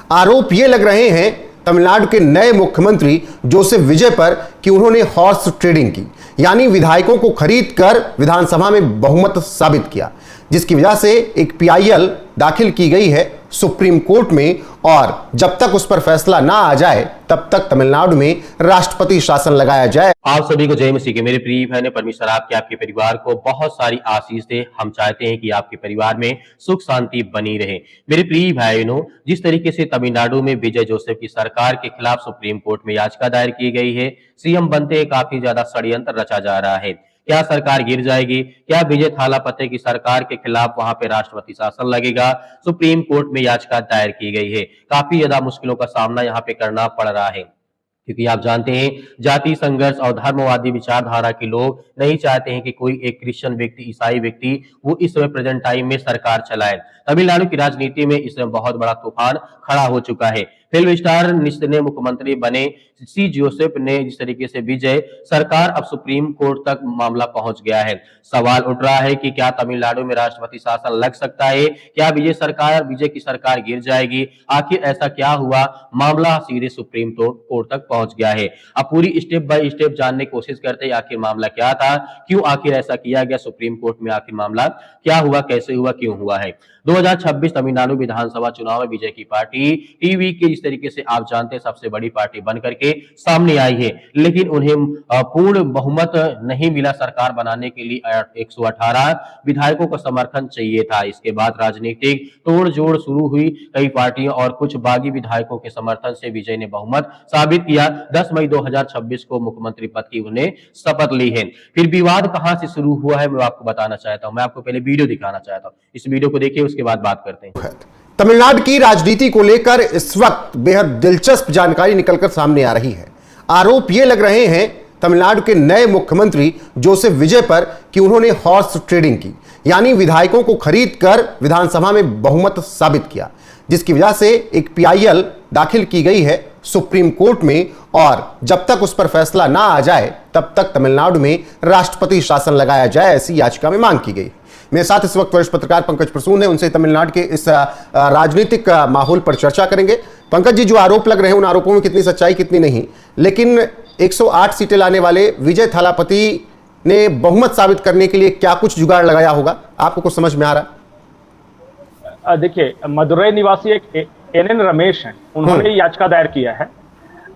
आरोप ये लग रहे हैं तमिलनाडु के नए मुख्यमंत्री जोसेफ विजय पर कि उन्होंने हॉर्स ट्रेडिंग की, यानी विधायकों को खरीद कर विधानसभा में बहुमत साबित किया, जिसकी वजह से एक पीआईएल दाखिल की गई है सुप्रीम कोर्ट में। और जब तक उस पर फैसला ना आ जाए तब तक तमिलनाडु में राष्ट्रपति शासन लगाया जाए। आप सभी को जय मसीह के। मेरे प्रिय बहनों, परमेश्वर आपके परिवार को बहुत सारी आशीष दे। हम चाहते हैं कि आपके परिवार में सुख शांति बनी रहे। मेरे प्रिय बहनों, जिस तरीके से तमिलनाडु में विजय जोसेफ की सरकार के खिलाफ सुप्रीम कोर्ट में याचिका दायर की गई है, सीएम बनते काफी ज्यादा षड्यंत्र रचा जा रहा है। क्या सरकार गिर जाएगी? क्या विजय थालापति की सरकार के खिलाफ वहां पे राष्ट्रपति शासन लगेगा? सुप्रीम कोर्ट में याचिका दायर की गई है। काफी ज्यादा मुश्किलों का सामना यहाँ पे करना पड़ रहा है, क्योंकि आप जानते हैं जाति संघर्ष और धर्मवादी विचारधारा के लोग नहीं चाहते हैं कि कोई एक क्रिश्चियन व्यक्ति, ईसाई व्यक्ति वो इस समय प्रेजेंट टाइम में सरकार चलाए। तमिलनाडु की राजनीति में इस समय बहुत बड़ा तूफान खड़ा हो चुका है। फिल्म स्टार ने मुख्यमंत्री बने सी जोसेफ ने जिस तरीके से विजय सरकार, अब सुप्रीम कोर्ट तक मामला पहुंच गया है। सवाल उठ रहा है कि क्या तमिलनाडु में राष्ट्रपति शासन लग सकता है? क्या विजय की सरकार गिर जाएगी? आखिर ऐसा क्या हुआ? मामला सीधे सुप्रीम कोर्ट तक पहुंच गया है। अब पूरी स्टेप बाय स्टेप जानने की कोशिश करते हैं आखिर मामला क्या था, क्यों आखिर ऐसा किया गया, सुप्रीम कोर्ट में आखिर मामला क्या हुआ, कैसे हुआ, क्यों हुआ है। 2026 तमिलनाडु विधानसभा चुनाव में विजय की पार्टी टीवी के जिस तरीके से आप जानते हैं सबसे बड़ी पार्टी बन करके सामने आई है, लेकिन उन्हें पूर्ण बहुमत नहीं मिला सरकार बनाने के लिए। 118 विधायकों का समर्थन चाहिए था। इसके बाद राजनीतिक तोड़-जोड़ शुरू हुई। कई पार्टियों और कुछ बागी विधायकों के समर्थन से विजय ने बहुमत साबित किया। 10 मई 2026 को मुख्यमंत्री पद की उन्हें शपथ ली है। फिर विवाद कहां से शुरू हुआ है मैं आपको बताना चाहता हूं। मैं आपको पहले वीडियो दिखाना चाहता हूं, इस वीडियो को देखिए, उसके बाद बात करते हैं। तमिलनाडु की राजनीति को लेकर इस वक्त बेहद दिलचस्प जानकारी निकलकर सामने आ रही है। आरोप ये लग रहे हैं तमिलनाडु के नए मुख्यमंत्री जोसेफ विजय पर कि उन्होंने हॉर्स ट्रेडिंग की, यानी विधायकों को खरीद कर विधानसभा में बहुमत साबित किया, जिसकी वजह से एक पीआईएल दाखिल की गई है सुप्रीम कोर्ट में। और जब तक उस पर फैसला ना आ जाए तब तक तमिलनाडु में राष्ट्रपति शासन लगाया जाए, ऐसी याचिका में मांग की गई। मेरे साथ इस वक्त वरिष्ठ पत्रकार पंकज प्रसून है, उनसे तमिलनाडु के इस राजनीतिक माहौल पर चर्चा करेंगे। पंकज जी, जो आरोप लग रहे हैं उन आरोपों में कितनी सच्चाई कितनी नहीं, लेकिन 108 सीटें लाने वाले विजय थालापति ने बहुमत साबित करने के लिए क्या कुछ जुगाड़ लगाया होगा, आपको कुछ समझ में आ रहा? देखिए, मदुरई निवासी एक एनएन रमेश हैं, उन्होंने याचिका दायर किया है।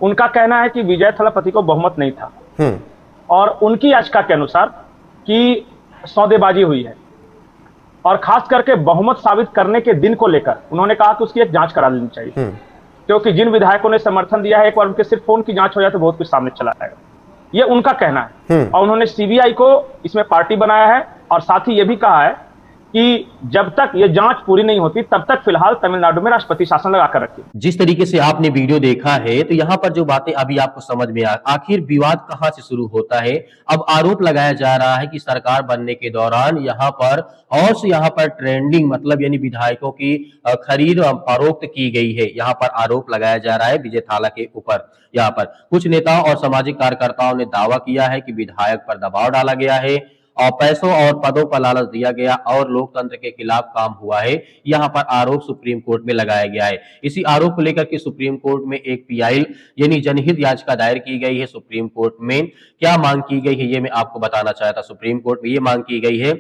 उनका कहना है कि विजय थालापति को बहुमत नहीं था और उनकी याचिका के अनुसार कि सौदेबाजी हुई है, और खास करके बहुमत साबित करने के दिन को लेकर उन्होंने कहा कि उसकी एक जांच करा लेनी चाहिए, क्योंकि जिन विधायकों ने समर्थन दिया है, एक बार उनके सिर्फ फोन की जांच हो जाए तो बहुत कुछ सामने चला आएगा। ये उनका कहना है। और उन्होंने सीबीआई को इसमें पार्टी बनाया है, और साथ ही ये भी कहा है कि जब तक ये जांच पूरी नहीं होती तब तक फिलहाल तमिलनाडु में राष्ट्रपति शासन लगाकर रखिए। जिस तरीके से आपने वीडियो देखा है, तो यहाँ पर जो बातें अभी आपको समझ में आखिर विवाद कहां से शुरू होता है। अब आरोप लगाया जा रहा है कि सरकार बनने के दौरान यहाँ पर ट्रेंडिंग, मतलब यानी विधायकों की खरीद फरोख्त की गई है। यहाँ पर आरोप लगाया जा रहा है विजय थाला के ऊपर। यहाँ पर कुछ नेताओं और सामाजिक कार्यकर्ताओं ने दावा किया है कि विधायक पर दबाव डाला गया है और पैसों और पदों पर लालच दिया गया और लोकतंत्र के खिलाफ काम हुआ है। यहाँ पर आरोप सुप्रीम कोर्ट में लगाया गया है। इसी आरोप को लेकर के सुप्रीम कोर्ट में एक पीआईएल यानी जनहित याचिका दायर की गई है। सुप्रीम कोर्ट में क्या मांग की गई है ये मैं आपको बताना चाहता। सुप्रीम कोर्ट में ये मांग की गई है,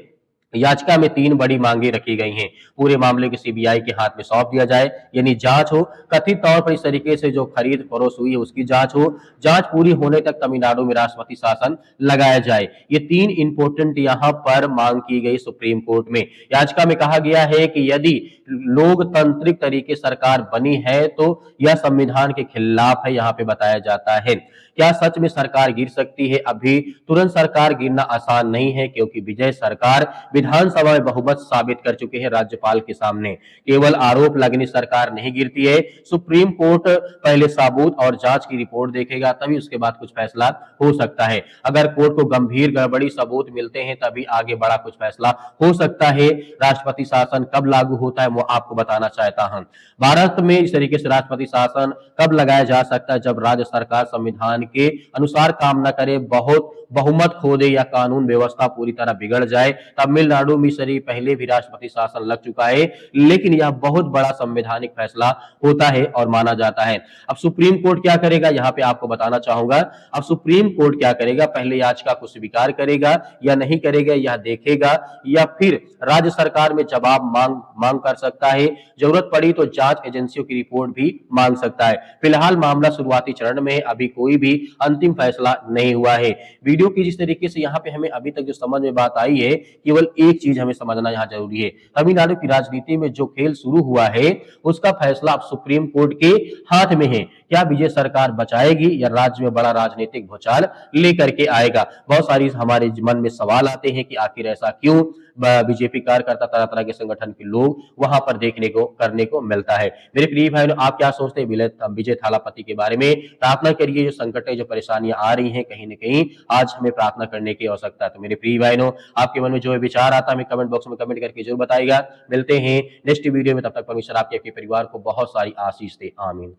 याचिका में 3 बड़ी मांगे रखी गई हैं। पूरे मामले को सीबीआई के हाथ में सौंप दिया जाए, यानी जांच हो, कथित तौर पर इस तरीके से जो खरीद फरोख्त हुई है उसकी जांच हो, जांच पूरी होने तक तमिलनाडु में राष्ट्रपति शासन लगाया जाए। ये 3 इंपोर्टेंट यहाँ पर मांग की गई सुप्रीम कोर्ट में। याचिका में कहा गया है कि यदि लोकतांत्रिक तरीके सरकार बनी है तो यह संविधान के खिलाफ है, यहाँ पे बताया जाता है। क्या सच में सरकार गिर सकती है? अभी तुरंत सरकार गिरना आसान नहीं है, क्योंकि विजय सरकार विधानसभा में बहुमत साबित कर चुके हैं राज्यपाल के सामने। केवल आरोप लगने सरकार नहीं गिरती है। सुप्रीम कोर्ट पहले सबूत और जांच की रिपोर्ट देखेगा, तभी उसके बाद कुछ फैसला हो सकता है। अगर कोर्ट को गंभीर गड़बड़ी सबूत मिलते हैं तभी आगे बड़ा कुछ फैसला हो सकता है। राष्ट्रपति शासन कब लागू होता है वो आपको बताना चाहता हूं। भारत में इस तरीके से राष्ट्रपति शासन कब लगाया जा सकता है? जब राज्य सरकार संविधान के अनुसार काम न करे, बहुत बहुमत खो दे या कानून व्यवस्था पूरी तरह बिगड़ जाए। तमिलनाडु में शरीफ पहले भी राष्ट्रपति शासन लग चुका है, लेकिन यह बहुत बड़ा संवैधानिक फैसला होता है और माना जाता है। अब सुप्रीम कोर्ट क्या करेगा, यहाँ पे आपको बताना चाहूंगा। अब सुप्रीम कोर्ट क्या करेगा, पहले याचिका को स्वीकार करेगा या नहीं करेगा यह देखेगा, या फिर राज्य सरकार में जवाब मांग कर सकता है। जरूरत पड़ी तो जांच एजेंसियों की रिपोर्ट भी मांग सकता है। फिलहाल मामला शुरुआती चरण में, अभी कोई भी अंतिम फैसला नहीं हुआ है। वीडियो की जिस तरीके से यहाँ पे हमें अभी तक जो समझ में बात आई है, केवल एक चीज हमें समझना यहाँ जरूरी है, तमिलनाडु की राजनीति में जो खेल शुरू हुआ है उसका फैसला अब सुप्रीम कोर्ट के हाथ में है। क्या विजय सरकार बचाएगी या राज्य में बड़ा राजनीतिक भूचाल लेकर के आएगा? बहुत सारी हमारे मन में सवाल आते हैं कि आखिर ऐसा क्यों? बीजेपी कार्यकर्ता, तरह तरह के संगठन के लोग वहां पर देखने को करने को मिलता है। मेरे प्रिय भाइयों, आप क्या सोचते हैं विजय थालापति के बारे में? प्रार्थना करिए, जो संकटें, जो परेशानियां आ रही हैं, कहीं न कहीं आज हमें प्रार्थना करने की आवश्यकता है। तो मेरे प्रिय भाइयों, आपके मन में जो विचार आता है हमें कमेंट बॉक्स में कमेंट करके जरूर बताइएगा। मिलते हैं नेक्स्ट वीडियो में, तब तक परमेश्वर आपके परिवार को बहुत सारी आशीष दे। आमीन।